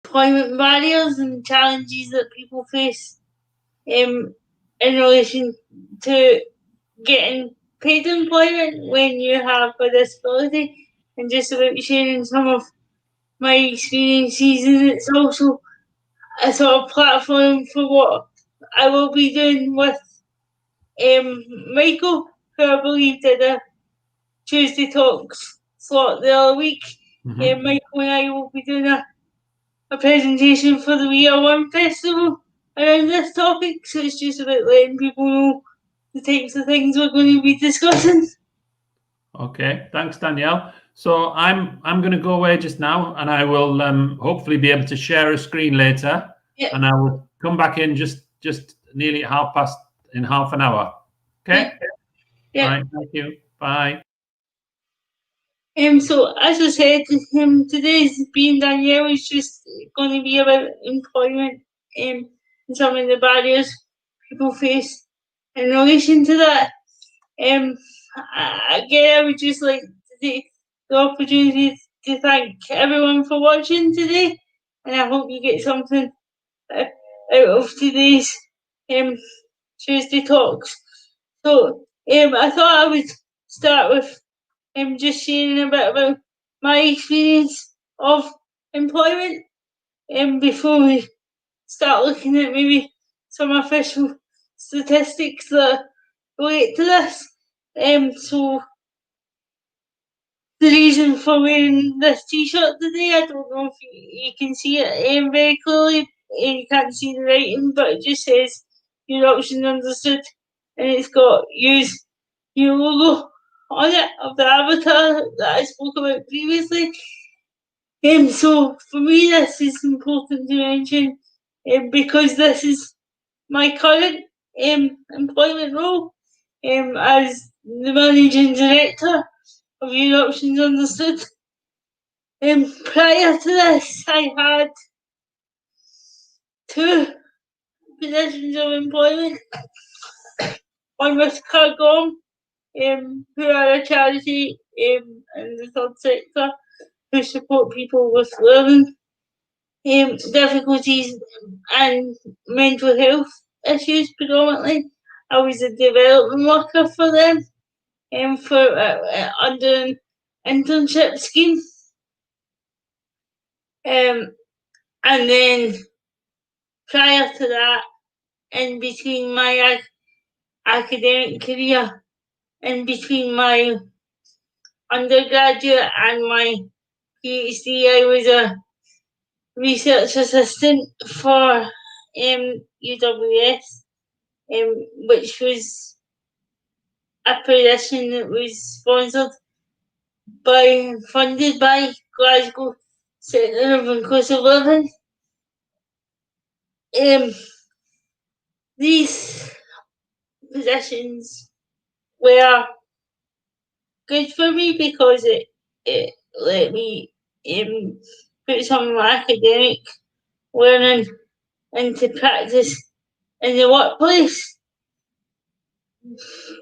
employment barriers and challenges that people face in relation to getting paid employment when you have a disability, and just about sharing some of my experiences. And it's also a sort of platform for what I will be doing with Michael, who I believe did a Tuesday Talks slot the other week. Michael and I will be doing a presentation for the We Are One Festival around this topic, so it's just about letting people know the types of things we're going to be discussing. Okay, thanks, Danielle. So I'm going to go away just now, and I will hopefully be able to share a screen later, and I will come back in just nearly at 1:30 in half an hour. Okay. Yeah. All right. Thank you. Bye. So as I said, today's Being Danielle is just going to be about employment and some of the barriers people face in relation to that. Again, I would just like to take the opportunity to thank everyone for watching today, and I hope you get something out of today's Tuesday Talks. So I thought I would start with just sharing a bit about my experience of employment before we start looking at maybe some official statistics that relate to this. So the reason for wearing this t-shirt today, I don't know if you can see it very clearly. You can't see the writing, but it just says your options understood, and it's got use your logo on it of the avatar that I spoke about previously. So for me, this is important to mention because this is my current employment role as the managing director of Your Options Understood. Prior to this, I had 2 positions of employment. One with Cargom, who are a charity in the third sector who support people with learning difficulties and mental health issues predominantly. I was a development worker for them for under an internship scheme. And then prior to that, in between my academic career, in between my undergraduate and my PhD, I was a research assistant for UWS, which was a position that was sponsored by, funded by Glasgow Centre of Inclusive Living. These positions were good for me because it let me put some of my academic learning into practice in the workplace.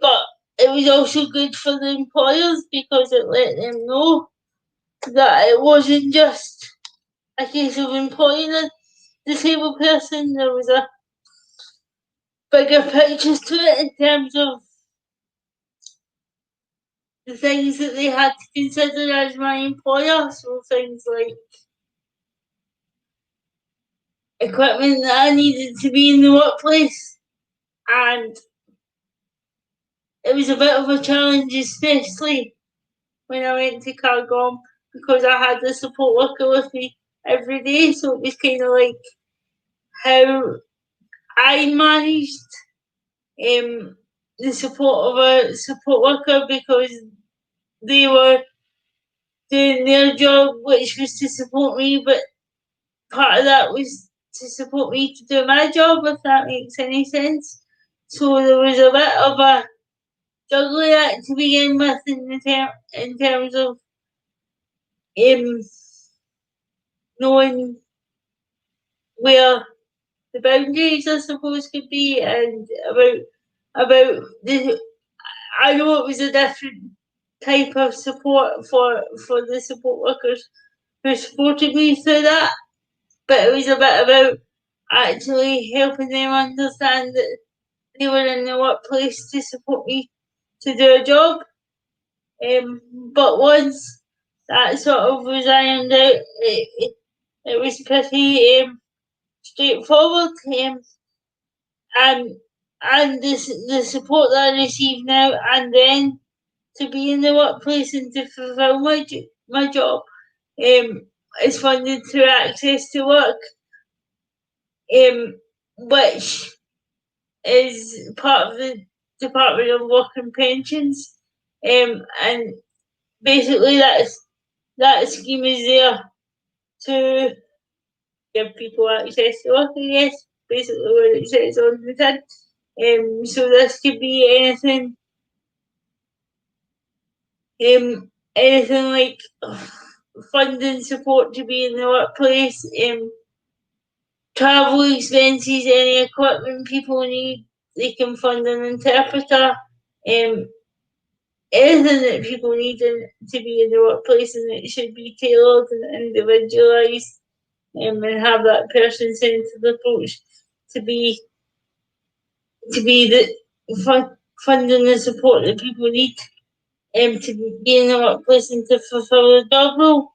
But it was also good for the employers because it let them know that it wasn't just a case of employing a disabled person. There was a bigger picture to it in terms of the things that they had to consider as my employer. So things like equipment that I needed to be in the workplace, and it was a bit of a challenge, especially when I went to Cargom, because I had the support worker with me every day. So it was kind of like how I managed the support of a support worker, because they were doing their job, which was to support me, but part of that was to support me to do my job, if that makes any sense. So there was a bit of a juggling act to begin with in terms of knowing where the boundaries, I suppose, could be, and about the. I know it was a different type of support for the support workers who supported me through that, but was a bit about actually helping them understand that they were in the workplace to support me to do a job. But once that sort of was ironed out, it was pretty straightforward. And the support that I receive now and then to be in the workplace and to fulfill my job is funded through Access to Work, which is part of the Department of Work and Pensions, and basically that scheme is there to give people access to work, I guess, basically what it says on the tin. So this could be anything like funding support to be in the workplace, travel expenses, any equipment people need, they can fund an interpreter, anything that people need to be in the workplace, and it should be tailored and individualised, and have that person-centered approach to be the funding the support that people need to be in the workplace and to fulfil the job role.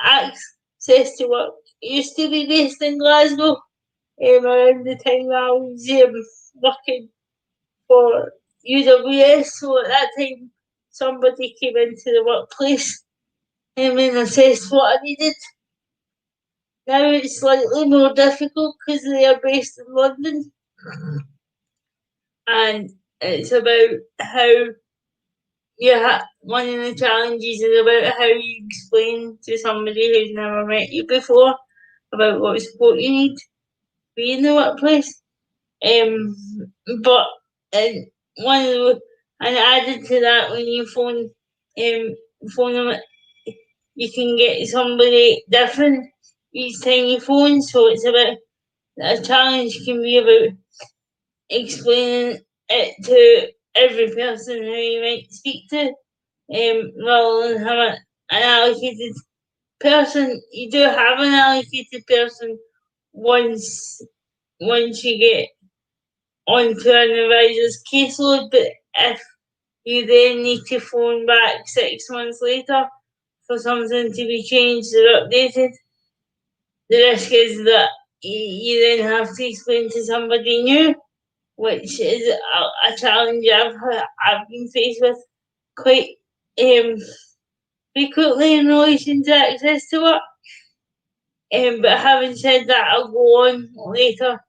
Access to Work used to be based in Glasgow around the time I was working for UWS, so at that time somebody came into the workplace and assessed what I needed. Now it's slightly more difficult because they are based in London, and it's about how one of the challenges is about how you explain to somebody who's never met you before about what support you need to be in the workplace. But one of the, and added to that, when you phone them, you can get somebody different each time you phone. So it's about, a challenge can be about explaining it to every person who you might speak to, rather than have an allocated person. You do have an allocated person once you get onto an advisor's caseload, but if you then need to phone back 6 months later for something to be changed or updated, the risk is that you then have to explain to somebody new, which is a challenge I've been faced with quite frequently in relation to Access to Work. But having said that, I'll go on later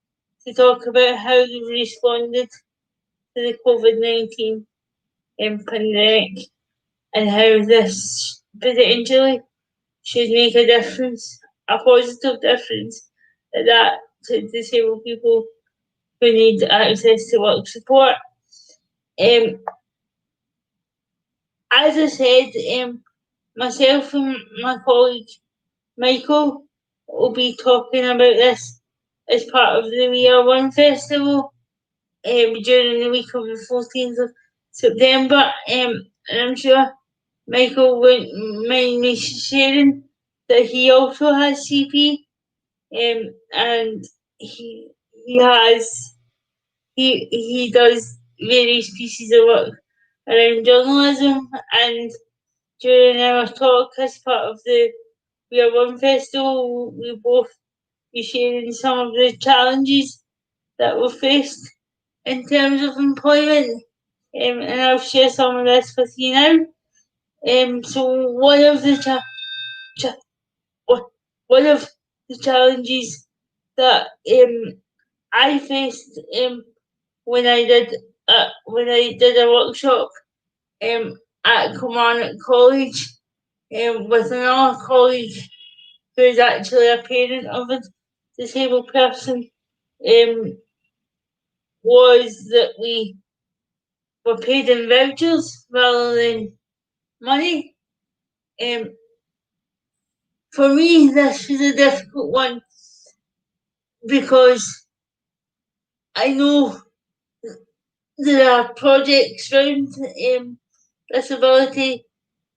to talk about how they've responded to the COVID-19 pandemic and how this potentially should make a difference, a positive difference, at that to disabled people who need access to work support. As I said, myself and my colleague Michael will be talking about this as part of the We Are One Festival during the week of the 14th of September. And I'm sure Michael wouldn't mind me sharing that he also has CP, and he does various pieces of work around journalism, and during our talk as part of the We Are One Festival, we both be sharing some of the challenges that we faced in terms of employment, and I'll share some of this with you now. So one of the challenges that I faced when I did a workshop at Kilmarnock College with another colleague who is actually a parent of a disabled person, was that we were paid in vouchers rather than money. For me, this was a difficult one because I know there are projects around disability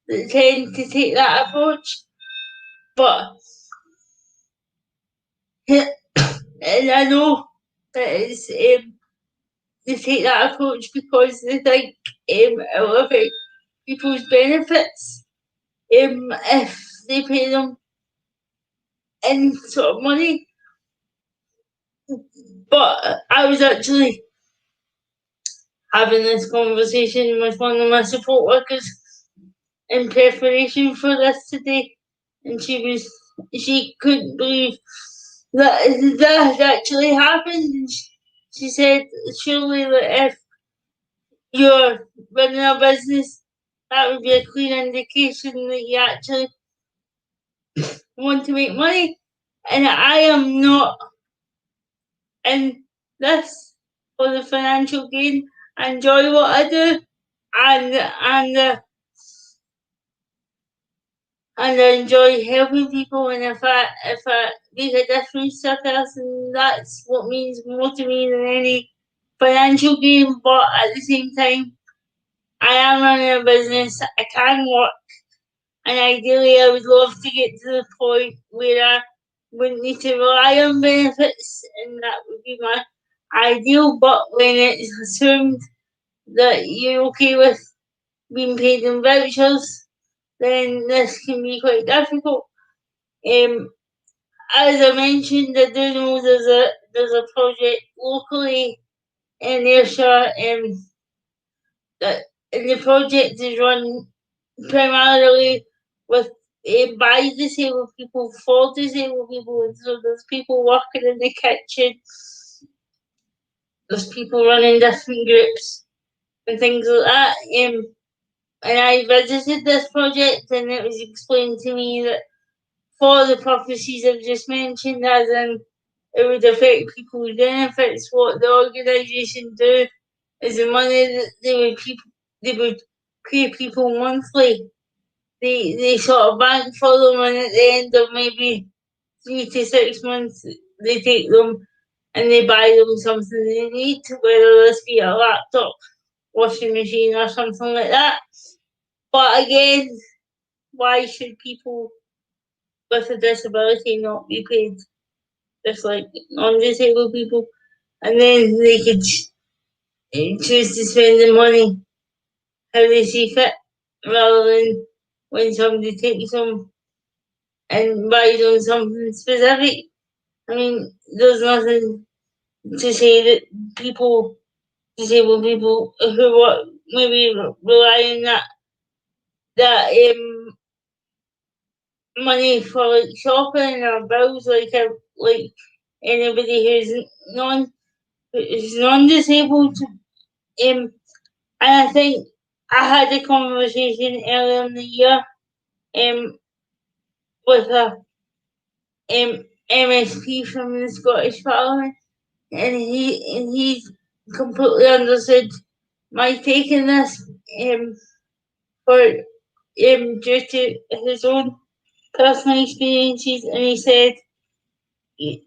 that tend to take that approach, but And I know that it's they take that approach because they think it will affect people's benefits if they pay them in sort of money. But I was actually having this conversation with one of my support workers in preparation for this today, and she couldn't believe that actually happened. And she said, surely that if you're running a business, that would be a clear indication that you actually want to make money. And I am not in this for the financial gain. I enjoy what I do, and I enjoy helping people. And if I make a difference to a person, that's what means more to me than any financial gain. But at the same time, I am running a business. I can work, and ideally, I would love to get to the point where I wouldn't need to rely on benefits, and that would be my ideal. But when it's assumed that you're okay with being paid in vouchers, then this can be quite difficult. As I mentioned, I do know there's a project locally in Ayrshire, that and the project is run primarily with by disabled people for disabled people, and so there's people working in the kitchen, there's people running different groups and things like that. And I visited this project, and it was explained to me that for the purposes I've just mentioned, as in it would affect people's benefits, what the organisation do is the money that they would pay people monthly. They sort of bank for them, and at the end of maybe 3 to 6 months, they take them and they buy them something they need, whether this be a laptop, washing machine, or something like that. But again, why should people with a disability not be paid just like non-disabled people? And then they could choose to spend the money how they see fit, rather than when somebody takes them and buys them something specific. I mean, there's nothing to say that disabled people who maybe rely on that money for like shopping or bills, like anybody who's non-disabled. And I think I had a conversation earlier in the year with a MSP from the Scottish Parliament, and he completely understood my take on this for due to his own personal experiences, and he said you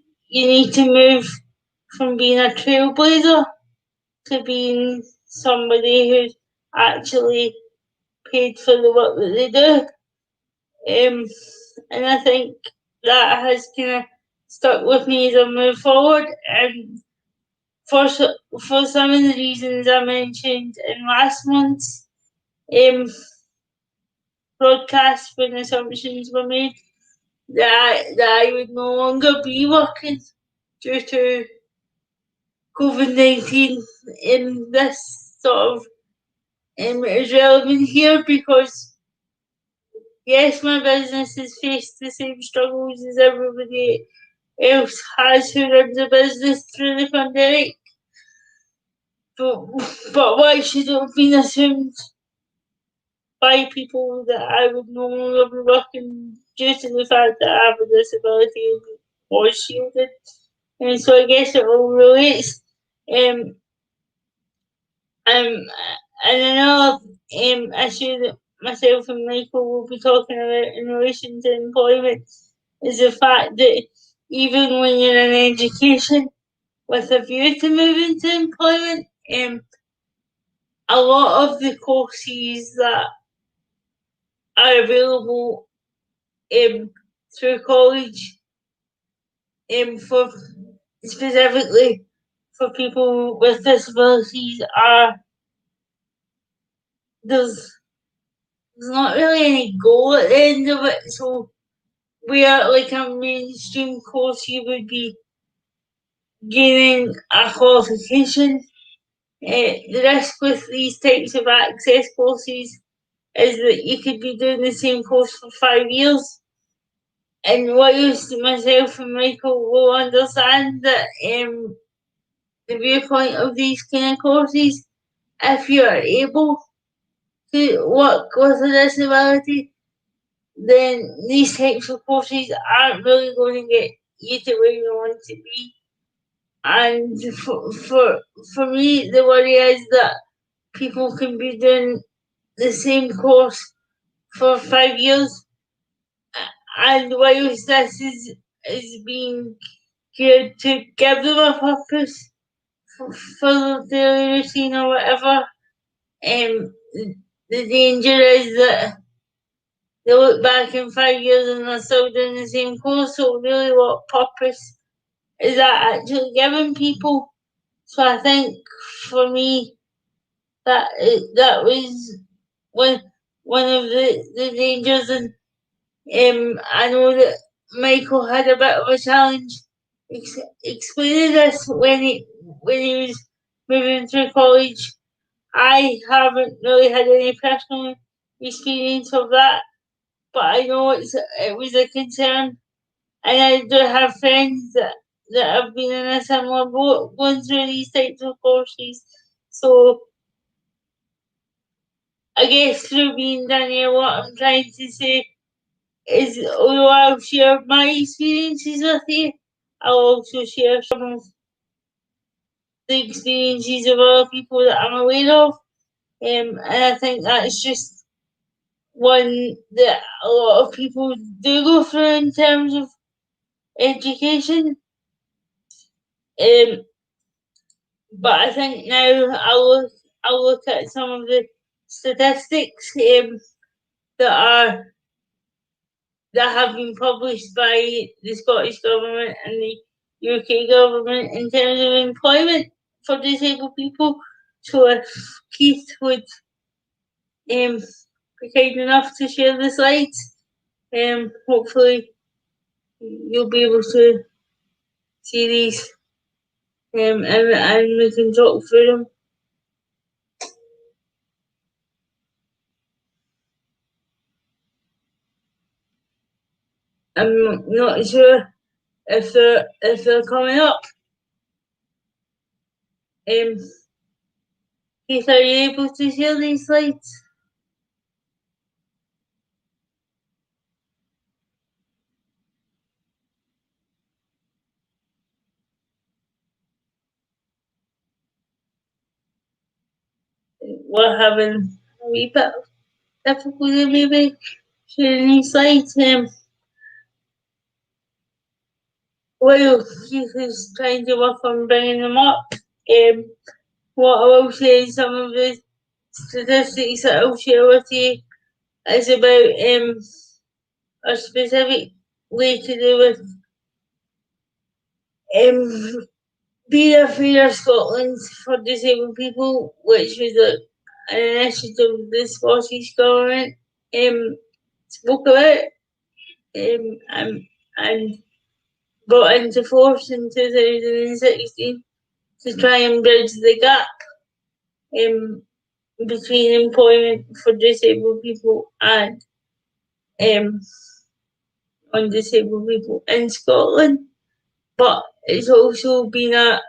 need to move from being a trailblazer to being somebody who's actually paid for the work that they do. And I think that has kind of stuck with me as I move forward. And for some of the reasons I mentioned in last month's broadcast, when assumptions were made that I would no longer be working due to COVID-19, this sort of is relevant here because yes, my business has faced the same struggles as everybody else has who runs a business through the pandemic. But why should it have been assumed by people that I would no longer be working due to the fact that I have a disability and was shielded? And so I guess it all relates. Um, and another issue that myself and Michael will be talking about in relation to employment is the fact that even when you're in education with a view to move into employment, a lot of the courses that are available through college for specifically for people with disabilities there's not really any goal at the end of it. So where like a mainstream course you would be gaining a qualification. The risk with these types of access courses is that you could be doing the same course for 5 years. And what myself and Michael will understand that the viewpoint of these kind of courses, if you are able to work with a disability, then these types of courses aren't really going to get you to where you want to be. And for me, the worry is that people can be doing the same course for 5 years, and whilst this is being good to give them a purpose for their daily routine or whatever, the danger is that they look back in 5 years and they're still doing the same course. So really, what purpose is that actually giving people? So I think for me that was one of the dangers, and I know that Michael had a bit of a challenge explaining this when he was moving through college. I haven't really had any personal experience of that, but I know it was a concern, and I do have friends that have been in a similar boat going through these types of courses. So I guess through being Danielle, what I'm trying to say is, although I'll share my experiences with you, I'll also share some of the experiences of other people that I'm aware of. And I think that's just one that a lot of people do go through in terms of education. But I think now I'll look at some of the statistics that have been published by the Scottish Government and the UK Government in terms of employment for disabled people. So if Keith would be kind enough to share the slides, hopefully you'll be able to see these, and we can talk through them. I'm not sure if they're coming up. Keith, are you able to share these slides? We're having a wee bit of difficulty maybe sharing these slides. While Keith is trying to work on bringing them up, what I will say is some of the statistics that I'll share with you is about a specific way to do with Be a Freer Scotland for Disabled People, which was an initiative the Scottish Government spoke about and brought into force in 2016 to try and bridge the gap between employment for disabled people and undisabled people in Scotland. But it's also been a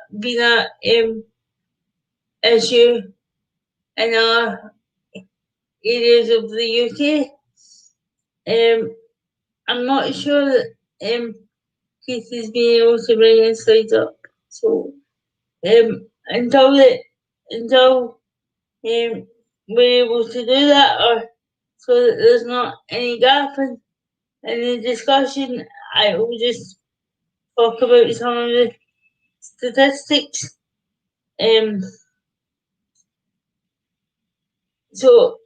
issue in other areas of the UK. I'm not sure that Keith is being able to bring his slides up. So until we're able to do that, or so that there's not any gap in the discussion, I will just talk about some of the statistics. So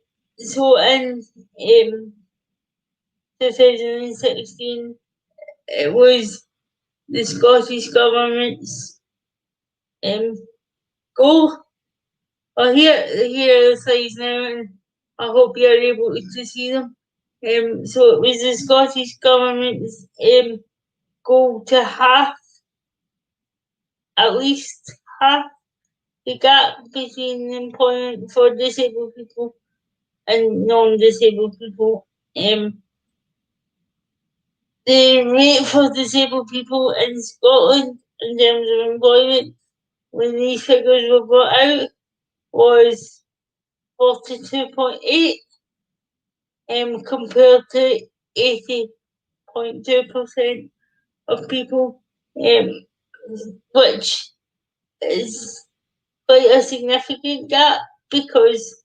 in 2016, it was the Scottish Government's goal. Well, here are the slides now, and I hope you're able to see them. So it was the Scottish Government's goal to half, at least half, the gap between employment for disabled people and non-disabled people. The rate for disabled people in Scotland in terms of employment when these figures were brought out was 42.8 compared to 80.2% of people, which is quite a significant gap because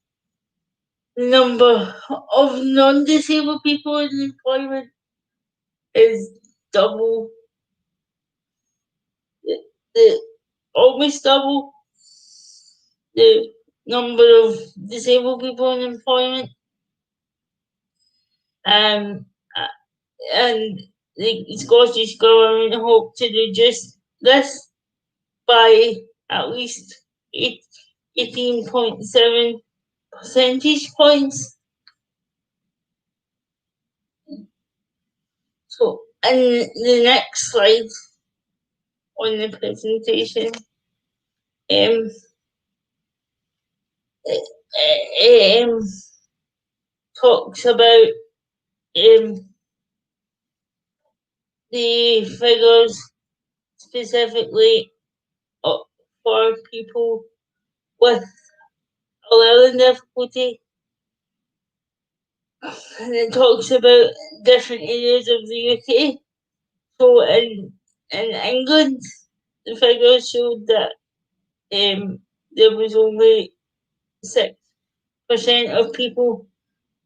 the number of non-disabled people in employment is double, almost double the number of disabled people in employment. And the Scottish Government hope to reduce this by at least 18.7 percentage points. So, in the next slide on the presentation, talks about the figures specifically for people with a learning difficulty, and it talks about different areas of the UK. So in England, the figures showed that there was only 6% of people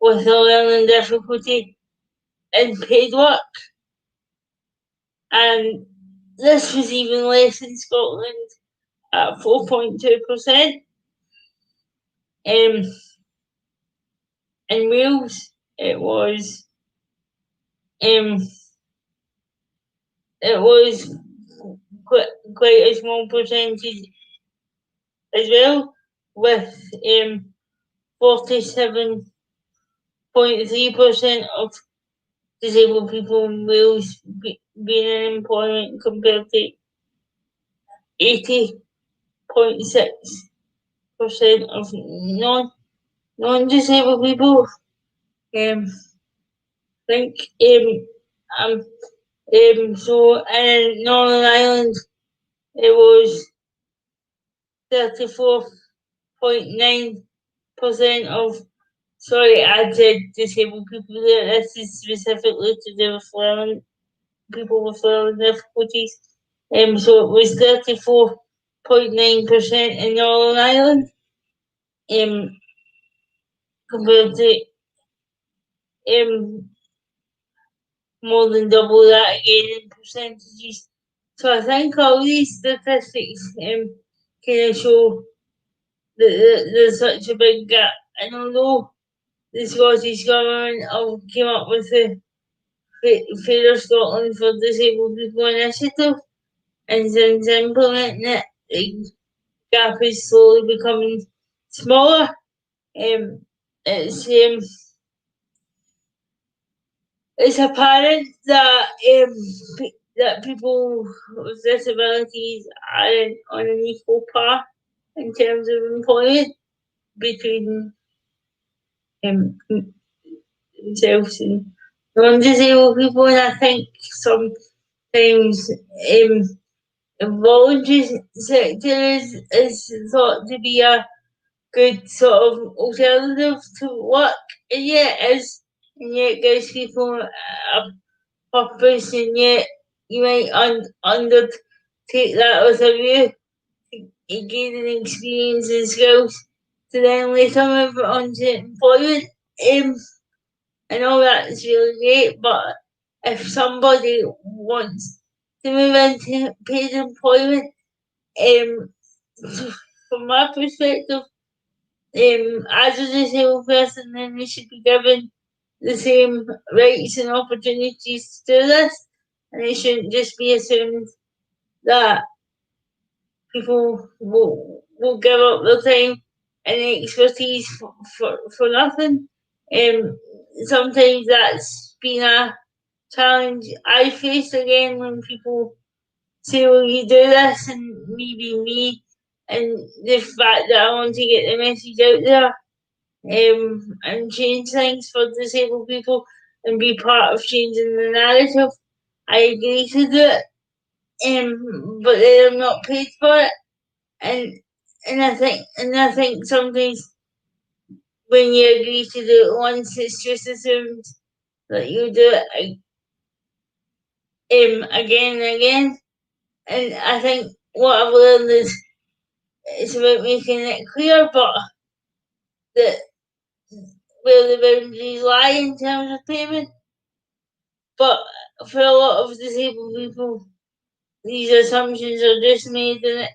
with a learning difficulty in paid work, and this was even less in Scotland at 4.2%. In Wales, it was quite a small percentage as well, with 47.3% of disabled people in Wales being in employment compared to 80.6% of non-disabled people. I think so in Northern Ireland it was 34.9% of, sorry, I said disabled people there, this is specifically to do with people with learning difficulties. So it was 34.9% in Northern Ireland, compared to more than double that again in percentages. So I think all these statistics kind of show that there's such a big gap. And although the Scottish Government came up with the Fairer Scotland for Disabled People initiative, and since implementing it, the gap is slowly becoming smaller. It's apparent that that people with disabilities are on an equal path in terms of employment between themselves and non-disabled people, and I think sometimes the voluntary sector is thought to be a good sort of alternative to work, and yet it gives people a purpose, and yet you might undertake that with a view to gaining experience and skills to then later move on to employment. And all that's really great, but if somebody wants to move into paid employment, from my perspective, as a disabled person, then they should be given the same rights and opportunities to do this. and it shouldn't just be assumed that people will give up their time and expertise for nothing. Sometimes that's been a challenge I faced again when people say, "Will you do this?" and me being me, and the fact that I want to get the message out there, and change things for disabled people and be part of changing the narrative. I agree to do it, but they're not paid for it, and I think sometimes when you agree to do it once, it's just assumed that you do it again and again. And I think what I've learned is it's about making it clear, but that where the boundaries lie in terms of payment. But for a lot of disabled people, these assumptions are just made and it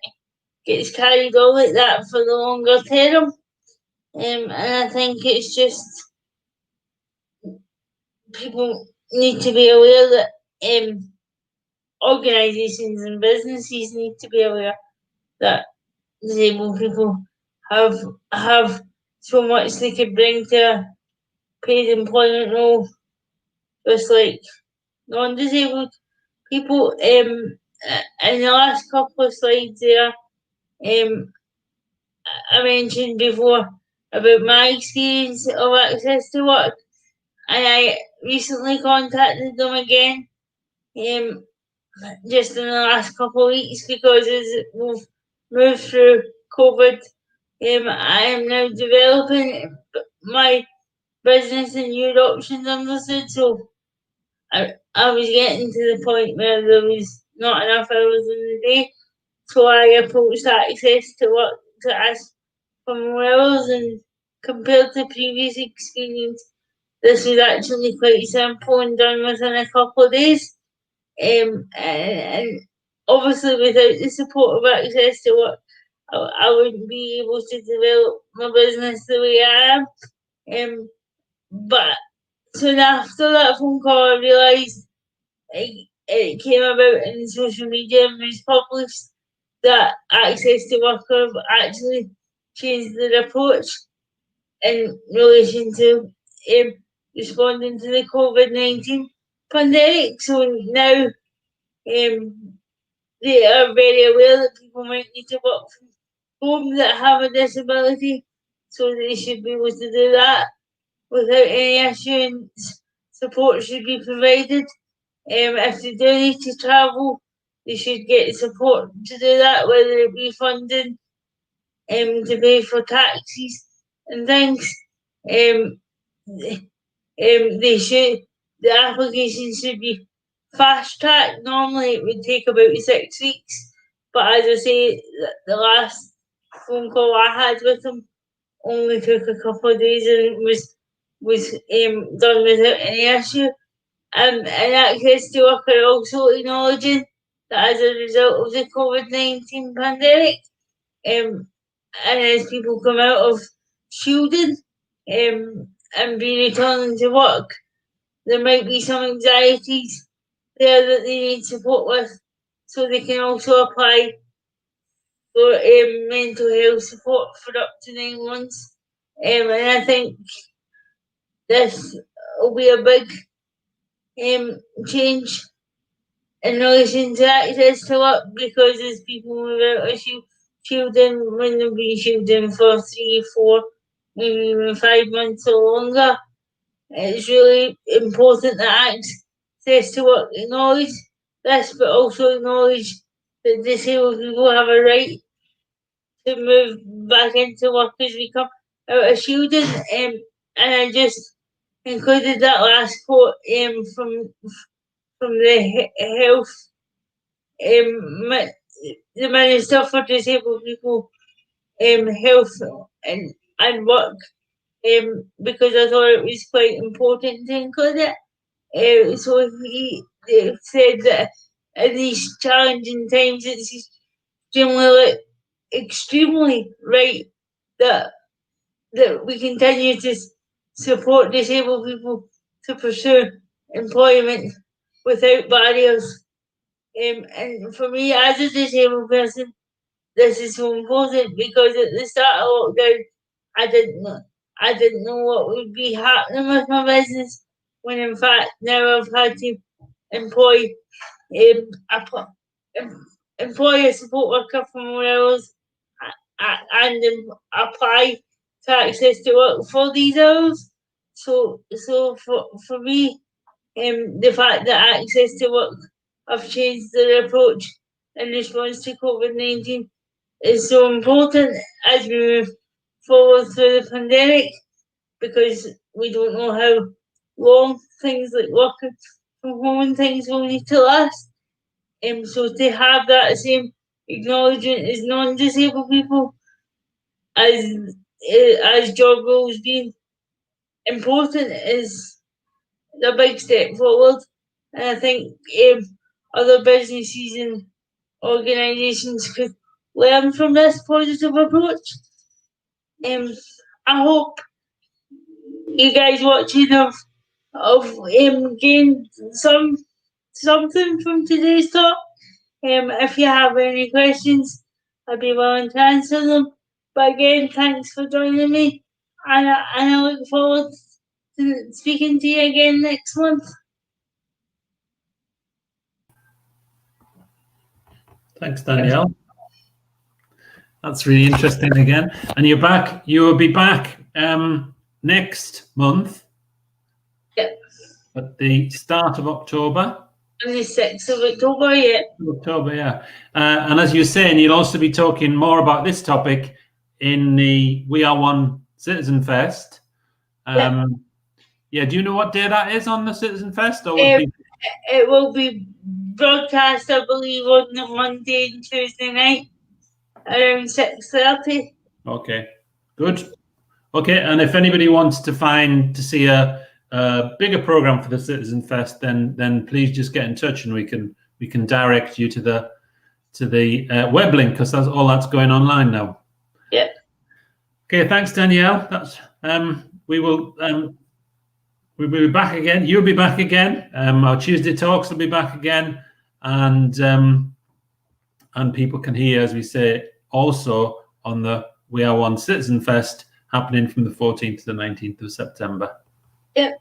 gets carried on like that for the longer term. And I think it's just people need to be aware that organisations and businesses need to be aware that disabled people have so much they could bring to a paid employment role, just like non-disabled people. In the last couple of slides there, I mentioned before about my experience of access to work, and I recently contacted them again, just in the last couple of weeks, because as we've moved through COVID, I am now developing my business and new options understood. So I was getting to the point where there was not enough hours in the day, so I approached access to work to ask for more hours, and compared to previous experience, this was actually quite simple and done within a couple of days. And obviously without the support of access to work, I wouldn't be able to develop my business the way I am. But soon after that phone call, I realised it came about in social media and was published that access to work have actually changed their approach in relation to responding to the COVID-19 pandemic. So now they are very aware that people might need to work from home that have a disability, so they should be able to do that without any issue, and support should be provided. If they do need to travel, they should get support to do that, whether it be funding to pay for taxis and things. Um, they should the application should be fast tracked. Normally it would take about 6 weeks, but as I say, the last phone call I had with them only took a couple of days and was done without any issue. And access to work are also acknowledging that as a result of the COVID-19 pandemic, and as people come out of shielding and be returning to work, there might be some anxieties there that they need support with, so they can also apply for mental health support for up to 9 months. And I think this will be a big change in relation to access to work, because as people move out of shielding, when they've been shielding for 3, 4, maybe even 5 months or longer, it's really important that access to work acknowledge this, but also acknowledge that disabled people have a right to move back into work as we come out of shielding. And I just included that last quote from the health the Minister for Disabled People Health and Work, because I thought it was quite important to include it. So he said that in these challenging times, it's extremely right that we continue to support disabled people to pursue employment without barriers. And for me, as a disabled person, this is so important because at the start of lockdown, I didn't know what would be happening with my business. When in fact now I've had to employ employ a support worker for more hours and apply to access to work for these hours. So for me, the fact that access to work have changed their approach in response to COVID-19 is so important as we move forward through the pandemic, because we don't know how long things like working from home and things will need to last. So to have that same acknowledgement as non-disabled people as job roles being important is a big step forward. And I think other businesses and organisations could learn from this positive approach. I hope you guys watching have gained something from today's talk. If you have any questions, I'd be willing to answer them. But again, thanks for joining me, and I look forward to speaking to you again next month. Thanks, Danielle. That's really interesting again. And you're back. You will be back next month. Yep. At the start of October. On the 6th of October, yeah. October, yeah. And as you're saying, you'll also be talking more about this topic in the We Are One Citizen Fest. Yeah, do you know what day that is on the Citizen Fest? Or it will be broadcast, I believe, on the Monday and Tuesday night around 6:30. Okay, good. Okay, and if anybody wants to see a bigger program for the Citizen Fest, then please just get in touch and we can direct you to the web link, because that's going online now. Yeah. Okay, thanks, Danielle. That's we will be back again. You'll be back again. Our Tuesday talks will be back again, and people can hear, as we say, also on the We Are One Citizen Fest happening from the 14th to the 19th of September. Yep.